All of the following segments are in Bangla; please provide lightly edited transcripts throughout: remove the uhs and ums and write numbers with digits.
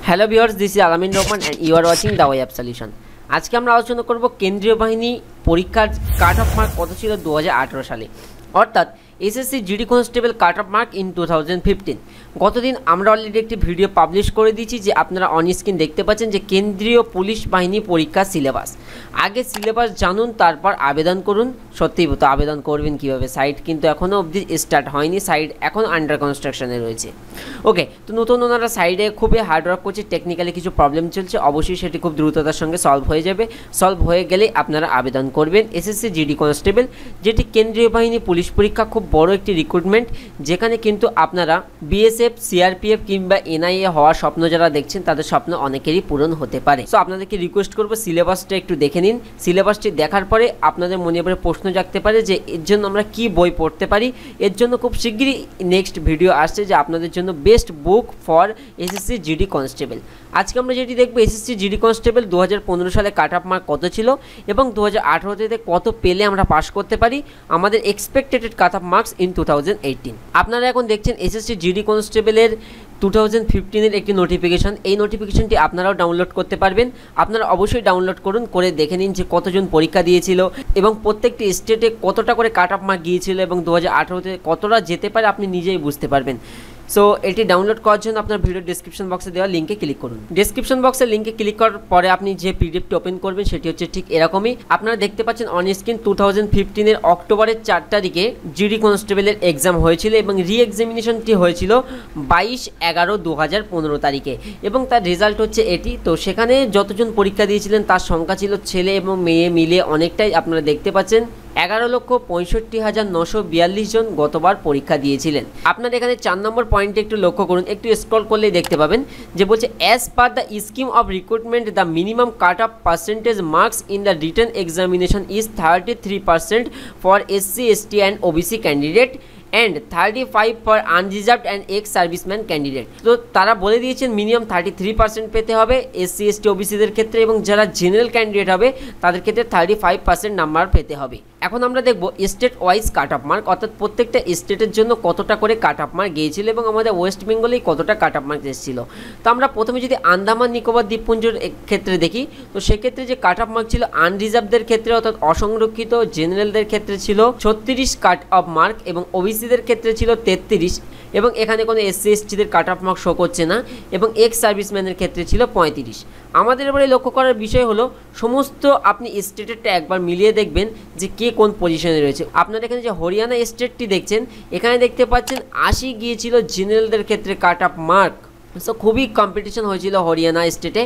Hello viewers, this is Alamin Rahman and you are watching the web solution. আজকে আমরা আলোচনা করব কেন্দ্রীয় বাহিনী পরীক্ষার কাট অফ মার্ক কত ছিল 2018 সালে, অর্থাৎ SSC GD constable cut off mark in 2015। গতদিন আমরা অলরেডি একটি ভিডিও পাবলিশ করে দিয়েছি, যে আপনারা অন স্ক্রিন দেখতে পাচ্ছেন যে কেন্দ্রীয় পুলিশ বাহিনী পরীক্ষার সিলেবাস। আগে সিলেবাস জানুন, তারপর আবেদন করুন। সত্যিই তো আবেদন করবেন কীভাবে? সাইট কিন্তু এখনও অবধি স্টার্ট হয়নি, সাইট এখন আন্ডার কনস্ট্রাকশনে রয়েছে। ওকে, তো নতুন ওনারা সাইডে খুবই হার্ডওয়ার্ক করছে, টেকনিক্যালি কিছু প্রবলেম চলছে, অবশ্যই সেটি খুব দ্রুততার সঙ্গে সলভ হয়ে যাবে। সলভ হয়ে গেলেই আপনারা আবেদন করবেন এসএসসি জিডি কনস্টেবল, যেটি কেন্দ্রীয় বাহিনী পুলিশ পরীক্ষা, খুব বড় একটি রিক্রুটমেন্ট, যেখানে কিন্তু আপনারা বিএসএফ, সিআরপিএফ কিংবা এনআইএ হওয়ার স্বপ্ন যারা দেখছেন তাদের স্বপ্ন অনেকেরই পূরণ হতে পারে। সো আপনাদেরকে রিকোয়েস্ট করবো সিলেবাসটা একটু দেখে নিন। সিলেবাসটি দেখার পরে আপনাদের মনে এবারে প্রশ্ন জাগতে পারে যে এর জন্য আমরা কি বই পড়তে পারি। এর জন্য খুব শীঘ্রই নেক্সট ভিডিও আসছে যে আপনাদের জন্য best book for SSC GD constable. আজকে আমরা যেটি দেখবো এসএসসি জিডি কনস্টেবল 2015 সালে কাট অফ মার্ক কত ছিল এবং 2018 কত পেলে আমরা পাস করতে পারি, আমাদের expected cut off marks in 2018। আপনারা এখন দেখছেন এসএসসি জিডি কনস্টেবলের 2015-এর একটি নোটিফিকেশন। এই নোটিফিকেশনটি আপনারাও ডাউনলোড করতে পারবেন। আপনারা অবশ্যই ডাউনলোড করুন, করে দেখে নিন যে কতজন পরীক্ষা দিয়েছিল এবং প্রত্যেকটি স্টেটে কতটা করে কাট অফ মার্ক গিয়েছিল এবং 2018-তে কতটা যেতে পারে আপনি নিজেই বুঝতে পারবেন। সো এটি ডাউনলোড করার জন্য আপনার ভিডিও ডিসক্রিপশন বক্সে দেওয়া লিঙ্কে ক্লিক করুন। ডিসক্রিপশন বক্সের লিঙ্কে ক্লিক করার পরে আপনি যে পিডিএফটি ওপেন করবেন সেটি হচ্ছে ঠিক এরকমই। আপনারা দেখতে পাচ্ছেন অন স্ক্রিন 2015-এর অক্টোবরের 4 তারিখে জিডি কনস্টেবলের এক্সাম হয়েছিল এবং রি এক্সামিনেশনটি হয়েছিল 22/11/2015 তারিখে এবং তার রেজাল্ট হচ্ছে এটি। তো সেখানে যতজন পরীক্ষা দিয়েছিলেন তার সংখ্যা ছিল ছেলে এবং মেয়ে মিলে অনেকটাই, আপনারা দেখতে পাচ্ছেন 11,65,942 জন গতবার পরীক্ষা দিয়েছিলেন। আপনারা এখানে 4 নম্বর পয়েন্টে একটু লক্ষ্য করুন, একটু স্ক্রল করলেই দেখতে পাবেন যে বলছে as per the scheme of recruitment the minimum cut off percentage marks in the written examination is 33% for SC, ST and OBC candidate and 35 for unreserved and ex serviceman candidate. তো তারা বলে দিয়েছেন মিনিমাম 33% পেতে হবে এসসি, এসটি, ওবিসিদের ক্ষেত্রে, এবং যারা জেনারেল ক্যান্ডিডেট হবে তাদের ক্ষেত্রে 35% নাম্বার পেতে হবে। এখন আমরা দেখব স্টেট ওয়াইজ কাট অফ মার্ক, অর্থাৎ প্রত্যেকটা স্টেটের জন্য কতটা করে কাট অফ মার্ক গিয়েছিল এবং আমাদের ওয়েস্ট বেঙ্গলেই কতটা কাট অফ মার্ক এসেছিল। তো আমরা প্রথমে যদি আন্দামান নিকোবর দ্বীপপুঞ্জের ক্ষেত্রে দেখি, তো সেক্ষেত্রে যে কাট অফ মার্ক ছিল আনরিজার্ভদের ক্ষেত্রে অর্থাৎ অসংরক্ষিত জেনারেলদের ক্ষেত্রে ছিল 36 কাট অফ মার্ক এবং ওবিসিদের ক্ষেত্রে ছিল 33, এবং এখানে কোনো এসসি, এসটিদের কাট অফ মার্ক শো করছে না, এবং এক্স সার্ভিসম্যানের ক্ষেত্রে ছিল 35। আমাদের এবারে লক্ষ্য করার বিষয় হলো সমস্ত আপনি স্টেটেরটা একবার মিলিয়ে দেখবেন যে কে কোন পজিশনে রয়েছে। আপনারা এখানে যে হরিয়ানা স্টেটটি দেখছেন, এখানে দেখতে পাচ্ছেন 80 গিয়েছিল জেনারেলদের ক্ষেত্রে কাট অফ মার্ক। সো খুবই কম্পিটিশন হয়েছিল হরিয়ানা স্টেটে।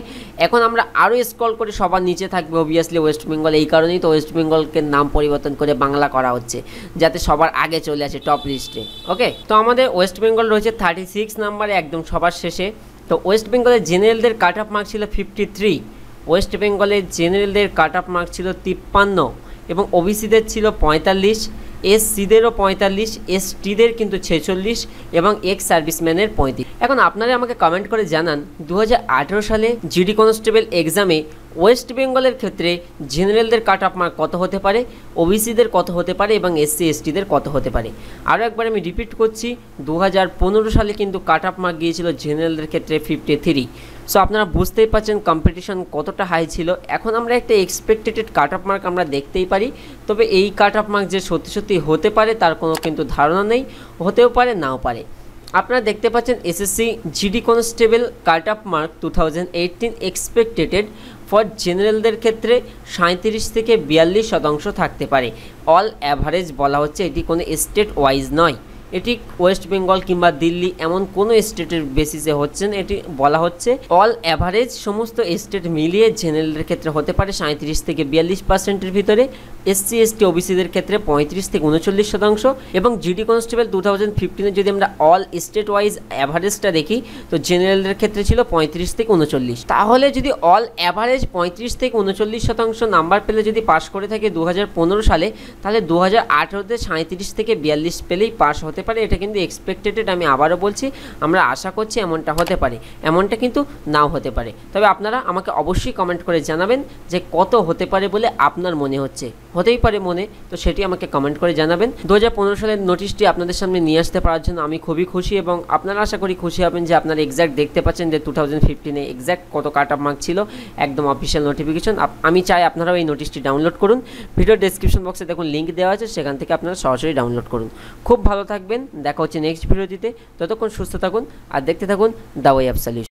এখন আমরা আরও স্ক্রল করে সবার নিচে থাকবে অবভিয়াসলি ওয়েস্ট বেঙ্গল, এই কারণেই তো ওয়েস্ট বেঙ্গলকে নাম পরিবর্তন করে বাংলা করা হচ্ছে যাতে সবার আগে চলে আসে টপ লিস্টে। ওকে, তো আমাদের ওয়েস্ট বেঙ্গল রয়েছে 36 নম্বরে, একদম সবার শেষে। তো ওয়েস্ট বেঙ্গলের জেনারেলদের কাট অফ মার্ক ছিল 53, ওয়েস্ট বেঙ্গলের জেনারেলদের কাট অফ মার্ক ছিল 53 এবং ওবিসিদের ছিল 45, এসসিদেরও 45, এসটিদের কিন্তু 46 এবং এক্স সার্ভিসম্যানের 35। এখন আপনারা আমাকে কমেন্ট করে জানান 2018 সালে জিডি কনস্টেবল এক্সামে ওয়েস্ট বেঙ্গলের ক্ষেত্রে জেনারেলদের কাট অফ মার্ক কত হতে পারে, ওবিসিদের কত হতে পারে এবং এসসি, এসটিদের কত হতে পারে। আরও একবার আমি রিপিট করছি, 2015 সালে কিন্তু কাট অফ মার্ক গিয়েছিল জেনারেলদের ক্ষেত্রে 53। সো আপনারা বুঝতেই পারছেন কম্পিটিশন কতটা হাই ছিল। এখন আমরা একটা এক্সপেক্টেড কাট অফ মার্ক আমরা দেখতেই পারি, তবে এই কাট অফ মার্ক যে সত্যি সত্যি হতে পারে তার কোনো কিন্তু ধারণা নেই, হতেও পারে নাও পারে। আপনারা দেখতে পাচ্ছেন SSC GD constable cut off mark 2018 expected for জেনারেলদের ক্ষেত্রে 37 থেকে 42% থাকতে পারে। অল অ্যাভারেজ বলা হচ্ছে, এটি কোনো স্টেট ওয়াইজ নয়, এটি ওয়েস্ট বেঙ্গল কিংবা দিল্লি এমন কোনো স্টেটের বেসিসে হচ্ছে না, এটি বলা হচ্ছে অল অ্যাভারেজ সমস্ত স্টেট মিলিয়ে জেনারেলের ক্ষেত্রে হতে পারে 37 থেকে 42%-এর ভিতরে, এসসি, এসটি, ওবিসিদের ক্ষেত্রে 35 থেকে 39%। এবং জিডি কনস্টেবল 2015-এ যদি আমরা অল স্টেট ওয়াইজ অ্যাভারেজটা দেখি, তো জেনারেলদের ক্ষেত্রে ছিল 35 থেকে 39। তাহলে যদি অল অ্যাভারেজ 35 থেকে 39% নাম্বার পেলে যদি পাস করে থাকে 2015 সালে, তাহলে 2018-তে 37 থেকে 42 পেলেই পাস হতে পারে। এটা কিন্তু এক্সপেক্টেড, আমি আবারও বলছি, আমরা আশা করছি এমনটা হতে পারে, এমনটা কিন্তু নাও হতে পারে। তবে আপনারা আমাকে অবশ্যই কমেন্ট করে জানাবেন যে কত হতে পারে বলে আপনার মনে হচ্ছে। হতেই পারে মনে, তো সেটি আমাকে কমেন্ট করে জানাবেন। 2015 সালের নোটিশটি আপনাদের সামনে নিয়ে আসতে পারার জন্য আমি খুবই খুশি, এবং আপনারা আশা করি খুশি হবেন যে আপনারা এক্স্যাক্ট দেখতে পাচ্ছেন যে 2015-এ এক্স্যাক্ট কত কাট অফ মার্ক ছিল, একদম অফিসিয়াল নোটিফিকেশন। আমি চাই আপনারাও এই নোটিশটি ডাউনলোড করুন। ভিডিও ডেসক্রিপশন বক্সে দেখুন লিঙ্ক দেওয়া আছে, সেখান থেকে আপনারা সরাসরি ডাউনলোড করুন। খুব ভালো থাকবেন, দেখা হচ্ছে নেক্সট ভিডিওটিতে। ততক্ষণ সুস্থ থাকুন আর দেখতে থাকুন দ্য ওয়ে অফ সলিউশন।